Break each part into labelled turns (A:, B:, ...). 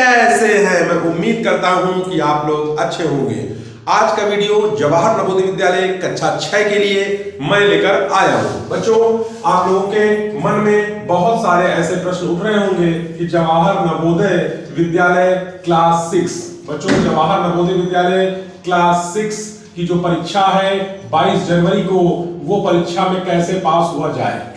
A: कैसे हैं? मैं उम्मीद करता हूं कि आप लोग अच्छे होंगे। आज का वीडियो जवाहर नवोदय विद्यालय कक्षा 6 के लिए मैं लेकर आया हूं। बच्चों, आप लोगों के मन में बहुत सारे ऐसे प्रश्न उठ रहे होंगे कि जवाहर नवोदय विद्यालय क्लास 6, बच्चों जवाहर नवोदय विद्यालय क्लास 6 की जो परीक्षा है 22 जनवरी को, वो परीक्षा में कैसे पास हुआ जाए,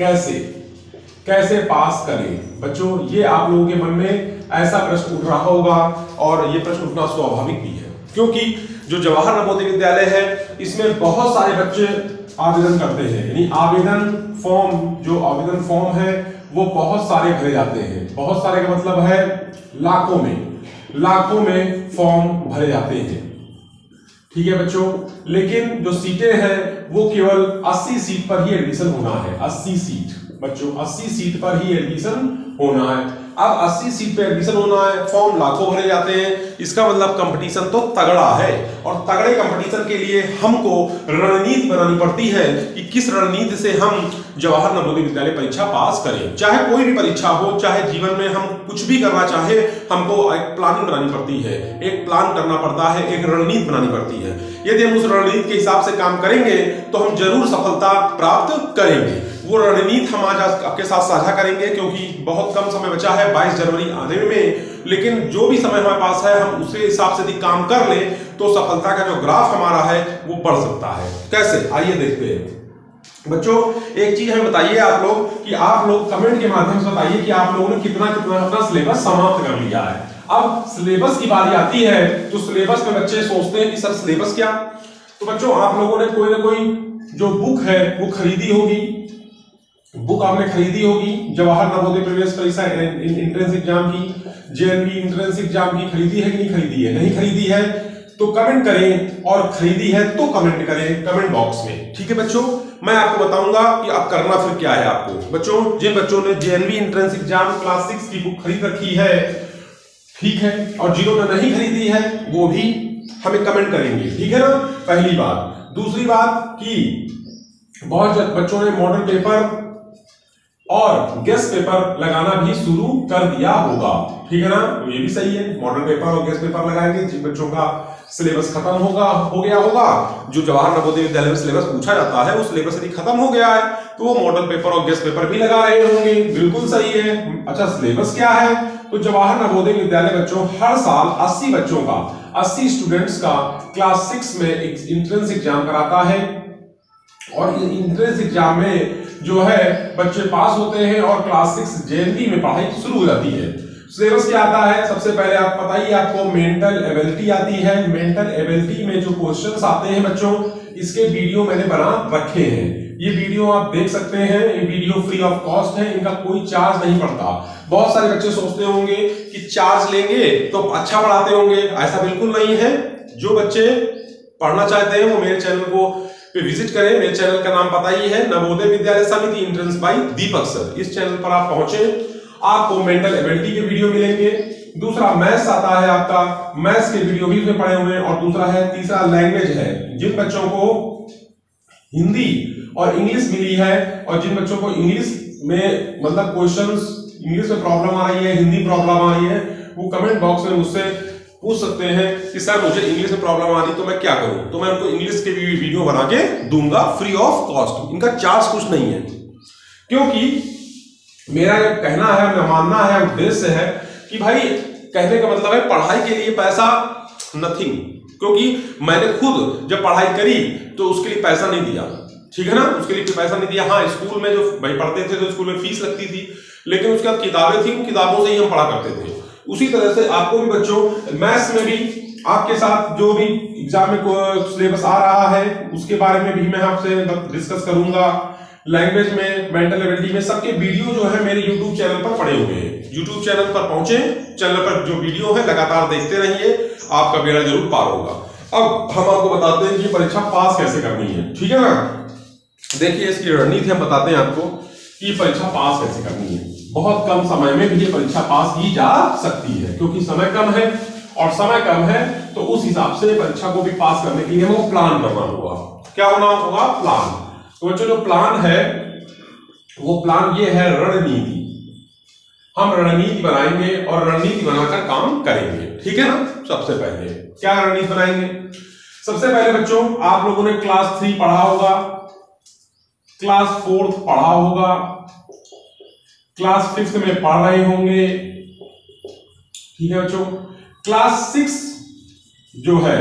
A: कैसे पास करें। बच्चों, ये आप लोगों के मन में ऐसा प्रश्न उठ रहा होगा और ये प्रश्न उठना स्वाभाविक भी है, क्योंकि जो जवाहर नवोदय विद्यालय है इसमें बहुत सारे बच्चे आवेदन करते हैं। यानी आवेदन फॉर्म है वो बहुत सारे भरे जाते हैं। बहुत सारे का मतलब है लाखों में फॉर्म भरे जाते हैं। ठीक है बच्चों, लेकिन जो सीटें हैं वो केवल 80 सीट पर ही एडमिशन होना है। 80 सीट बच्चों, 80 सीट पर ही एडमिशन होना है। अब 80 सीट पे एडमिशन होना है, फॉर्म लाखों भरे जाते हैं। इसका मतलब कंपटीशन तो तगड़ा है, और तगड़े कंपटीशन के लिए हमको रणनीति बनानी पड़ती है कि किस रणनीति से हम जवाहर नवोदय विद्यालय परीक्षा पास करें। चाहे कोई भी परीक्षा हो, चाहे जीवन में हम कुछ भी करना चाहे, हमको एक प्लानिंग बनानी पड़ती है, एक प्लान करना पड़ता है, एक रणनीति बनानी पड़ती है। यदि हम उस रणनीति के हिसाब से काम करेंगे तो हम जरूर सफलता प्राप्त करेंगे। वो रणनीति हम आज आपके साथ साझा करेंगे, क्योंकि बहुत कम समय बचा है 22 जनवरी आने में। लेकिन जो भी समय हमारे पास है हम उसी हिसाब से यदि काम कर लें तो सफलता का जो ग्राफ हमारा है वो बढ़ सकता है। कैसे, आइए देखते हैं। बच्चों, एक चीज हमें बताइए आप लोग कि आप लोग कमेंट के माध्यम से बताइए कि आप लोगों ने कितना अपना सिलेबस समाप्त कर लिया है। अब सिलेबस की बारी आती है तो सिलेबस में बच्चे सोचते हैं कि सर सिलेबस क्या। तो बच्चों, आप लोगों ने कोई ना कोई जो बुक है वो खरीदी होगी। बुक आपने खरीदी होगी जवाहर नवोदय प्रवेश परीक्षा एंट्रेंस एग्जाम की, जेएनवी एंट्रेंस एग्जाम की खरीदी है कि नहीं खरीदी है? नहीं खरीदी है तो कमेंट करें, और खरीदी है तो कमेंट करें कमेंट बॉक्स में। ठीक है बच्चों, मैं आपको बताऊंगा कि आप करना फिर क्या है आपको। बच्चों, जिन बच्चों ने जेएनवी एंट्रेंस एग्जाम क्लास 6 की बुक खरीद रखी है, ठीक है, और जिन्होंने नहीं खरीदी है वो भी हमें कमेंट करेंगे। ठीक है ना, पहली बात। दूसरी बात कि बहुत बच्चों ने मॉडल पेपर और गेस्ट पेपर लगाना भी शुरू कर दिया होगा। ठीक है ना, तो ये भी सही है, मॉडल पेपर और गेस्ट पेपर लगाएंगे। जिन बच्चों का सिलेबस खत्म हो गया होगा, जो जवाहर नवोदय विद्यालय में सिलेबस पूछा जाता है वो सिलेबस यदि खत्म हो गया है तो वो मॉडल पेपर और गेस्ट पेपर भी लगा रहे होंगे। बिल्कुल सही है। अच्छा, सिलेबस क्या है? तो जवाहर नवोदय विद्यालय बच्चों हर साल 80 बच्चों का, 80 स्टूडेंट्स का क्लास 6 में एंट्रेंस एग्जाम कराता है, और एंट्रेंस एग्जाम में जो है बच्चे पास होते हैं और क्लास 6 जेएनवी में पढ़ाई शुरू हो जाती है। सिलेबस क्या आता है? सबसे पहले आप बताइए, आपको मेंटल एबिलिटी आती है। मेंटल एबिलिटी में जो क्वेश्चंस आते हैं बच्चों, इसके वीडियो मैंने बना रखे हैं। ये वीडियो आप देख सकते हैं, ये वीडियो फ्री ऑफ कॉस्ट है, इनका कोई चार्ज नहीं पड़ता। बहुत सारे बच्चे सोचते होंगे कि चार्ज लेंगे तो अच्छा पढ़ाते होंगे, ऐसा बिल्कुल नहीं है। जो बच्चे पढ़ना चाहते हैं वो मेरे चैनल को पे विजिट करें। मेरे चैनल का नाम पता ही है, नवोदय विद्यालय समिति एंट्रेंस बाय दीपक सर। इस चैनल पर आप पहुंचे, आपको मेंटल एबिलिटी के वीडियो मिलेंगे। दूसरा मैथ्स आता है आपका, मैथ्स के वीडियो भी उसमें पड़े हुए हैं। और दूसरा है, तीसरा लैंग्वेज है। जिन बच्चों को हिंदी और इंग्लिश मिली है, और जिन बच्चों को इंग्लिश में मतलब क्वेश्चंस इंग्लिश में प्रॉब्लम आ रही है, हिंदी प्रॉब्लम आ रही है, वो कमेंट बॉक्स में मुझसे पूछ सकते हैं कि सर मुझे इंग्लिश में प्रॉब्लम आ रही तो मैं क्या करूं। तो मैं उनको इंग्लिश के भी वीडियो बना के दूंगा फ्री ऑफ कॉस्ट। इनका चार्ज कुछ नहीं है, क्योंकि मेरा कहना है, मेरा मानना है, उद्देश्य है कि भाई कहने का मतलब है पढ़ाई के लिए पैसा नथिंग। क्योंकि मैंने खुद जब पढ़ाई करी तो उसके लिए पैसा नहीं दिया। ठीक है ना, उसके लिए पैसा नहीं दिया। हाँ, स्कूल में जो भाई पढ़ते थे तो स्कूल में फीस लगती थी, लेकिन उसके बाद किताबें थी, उन किताबों से ही हम पढ़ा करते थे। उसी तरह से आपको भी बच्चों मैथ्स में भी आपके साथ जो भी एग्जाम में सिलेबस आ रहा है उसके बारे में भी मैं आपसे डिस्कस करूंगा। लैंग्वेज में, मेंटल एबिलिटी में, सबके वीडियो जो है मेरे YouTube चैनल पर पड़े हुए हैं। YouTube चैनल पर पहुंचे, चैनल पर जो वीडियो है लगातार देखते रहिए, आपका बेड़ा जरूर पार होगा। अब हम आपको बताते हैं कि परीक्षा पास कैसे करनी है। ठीक है ना, देखिए इसकी रणनीति हम बताते हैं आपको कि परीक्षा पास कैसे करनी है। बहुत कम समय में भी ये परीक्षा पास की जा सकती है, क्योंकि समय कम है, और समय कम है तो उस हिसाब से परीक्षा को भी पास करने के लिए हमको प्लान करना होगा। क्या होना होगा? प्लान। तो बच्चों, जो प्लान है वो प्लान ये है रणनीति। हम रणनीति बनाएंगे और रणनीति बनाकर काम करेंगे, ठीक है ना। सबसे पहले क्या रणनीति बनाएंगे? सबसे पहले बच्चों आप लोगों ने क्लास 3 पढ़ा होगा, क्लास 4 पढ़ा होगा, क्लास 5 में पढ़ रहे होंगे, ठीक है बच्चों। क्लास 6 जो है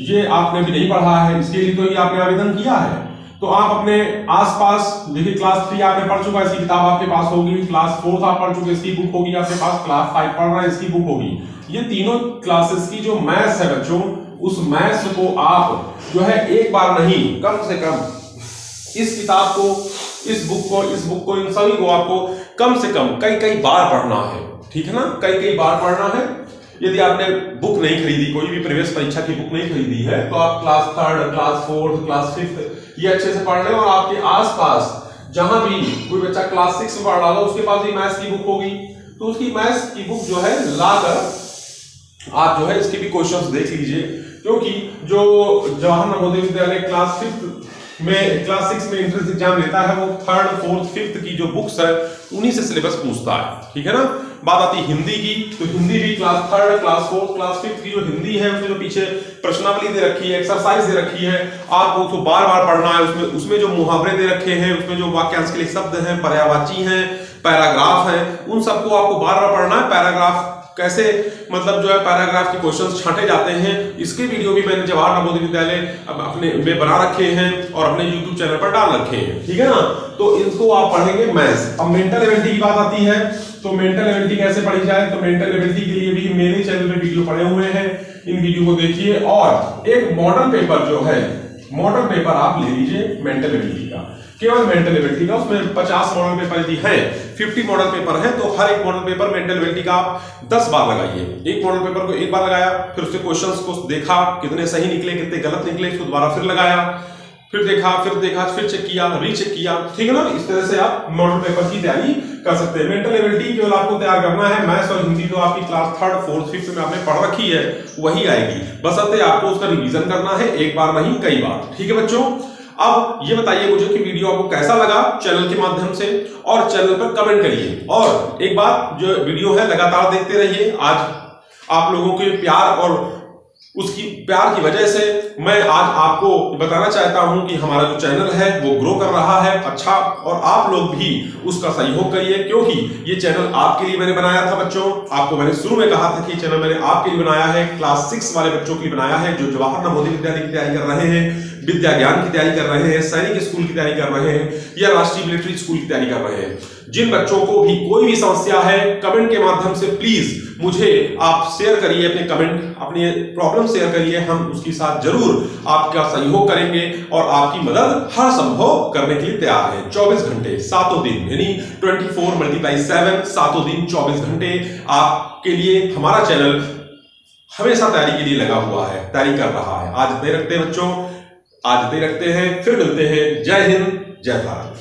A: ये आपने भी नहीं पढ़ा है, इसके लिए तो ये आपने आवेदन किया है। तो आप अपने आसपास देखिए, क्लास 3 आपने पढ़ चुका है, इसकी किताब आपके पास होगी, क्लास 4 आप पढ़ चुके, इसकी बुक होगी आपके पास, क्लास 5 पढ़ रहे हैं, इसकी बुक होगी। ये तीनों क्लासेस की जो मैथ्स है बच्चों, उस मैथ्स को आप जो है एक बार नहीं, कम से कम इस किताब को, इस बुक को, इन सभी को आपको कम से कम कई बार पढ़ना है, ठीक है ना। कई बार पढ़ना है। यदि आपने बुक नहीं खरीदी, कोई भी प्रवेश परीक्षा की बुक नहीं खरीदी है, तो आप क्लास 3, क्लास 4, क्लास 5 ये अच्छे से पढ़ लें। और आपके आसपास जहां भी कोई बच्चा क्लास 6 में पढ़ रहा होगा, उसके पास भी मैथ्स की बुक होगी, तो उसकी मैथ्स की बुक जो है लाकर आप जो है इसके भी क्वेश्चंस देख लीजिए। क्योंकि जो जवाहर नवोदय विद्यालय क्लास 6 में एंट्रेंस एग्जाम लेता है, वो 3rd, 4th, 5th की जो बुक्स है उन्हीं से सिलेबस पूछता है, ठीक है ना। बात आती है हिंदी की, तो हिंदी भी class 3rd, class 4th, class 5th की जो हिंदी है, उसमें जो पीछे प्रश्नावली दे रखी है, एक्सरसाइज दे रखी है, आपको उसको बार पढ़ना है। उसमें जो मुहावरे दे रखे हैं, उसमें जो वाक्यांश के लिए शब्द हैं, पर्यायवाची हैं, पैराग्राफ हैं, उन सबको आपको बार पढ़ना है। पैराग्राफ कैसे, मतलब जो है पैराग्राफ के क्वेश्चंस छांटे जाते हैं, इसके वीडियो भी मैंने जवाहर नवोदय विद्यालय अपने में बना रखे हैं और अपने YouTube चैनल पर डाल रखे हैं, ठीक है ना। तो इनको आप पढ़ेंगे मैथ्स। अब मेंटल एबिलिटी की बात आती है, तो मेंटल एबिलिटी कैसे पढ़ी जाए, तो मेंटल एबिलिटी के लिए भी मेरे चैनल पे वीडियो पड़े हुए हैं, इन वीडियो को देखिए। और एक मॉडल पेपर जो है, मॉडल पेपर आप ले लीजिए मेंटल एबिलिटी का, केवल मेंटल एबिलिटी का। उसमें 50 मॉडल पेपर यदि है, 50 मॉडल पेपर है, तो हर एक मॉडल पेपर मेंटल एबिलिटी का आप 10 बार लगाइए। एक मॉडल पेपर को एक बार लगाया, फिर उसके क्वेश्चंस को देखा, कितने सही निकले, कितने गलत निकले, उसको दोबारा फिर लगाया, फिर देखा, फिर चेक किया, रीचेक किया, ठीक है ना। इस तरह से आप मॉडल पेपर की तैयारी कर सकते हैं। मेंटल एबिलिटी केवल आपको तैयार करना है, मैथ्स और हिंदी तो आपकी क्लास 3rd, 4th, 5th में आपने पढ़ रखी है, वही आएगी। बशर्ते आपको उसका रिवीजन करना है, एक बार नहीं कई बार, ठीक है बच्चों। अब ये बताइए मुझे कि वीडियो आपको कैसा लगा चैनल के माध्यम से, और चैनल पर कमेंट करिए। और एक बात, जो वीडियो है लगातार देखते रहिए। आज आप लोगों के प्यार और उसकी प्यार की वजह से मैं आज आपको बताना चाहता हूं कि हमारा जो चैनल है वो ग्रो कर रहा है अच्छा, और आप लोग भी उसका सहयोग करिए, क्योंकि ये चैनल आपके लिए मैंने बनाया था बच्चों। आपको मैंने शुरू में कहा था कि चैनल मैंने आपके लिए बनाया है, क्लास 6 वाले बच्चों के लिए बनाया है, जो जवाहर नवोदय विद्यालय की तैयारी कर रहे हैं, विद्या ज्ञान की तैयारी कर रहे हैं, सैनिक स्कूल की तैयारी कर रहे हैं, या राष्ट्रीय मिलिट्री स्कूल की तैयारी कर रहे हैं। जिन बच्चों को भी कोई भी समस्या है, कमेंट के माध्यम से प्लीज मुझे आप शेयर करिए, अपने कमेंट, अपने प्रॉब्लम शेयर करिए, हम उसके साथ जरूर आपका सहयोग करेंगे और आपकी मदद हर संभव करने के लिए तैयार है। 24 घंटे 7 दिन, यानी 24 × 7, 7 दिन 24 घंटे आपके लिए हमारा चैनल हमेशा तैयारी के लिए लगा हुआ है, तैयारी कर रहा है। आज इतने रखते हैं बच्चों, आज इतने रखते हैं, फिर मिलते हैं। जय हिंद, जय भारत।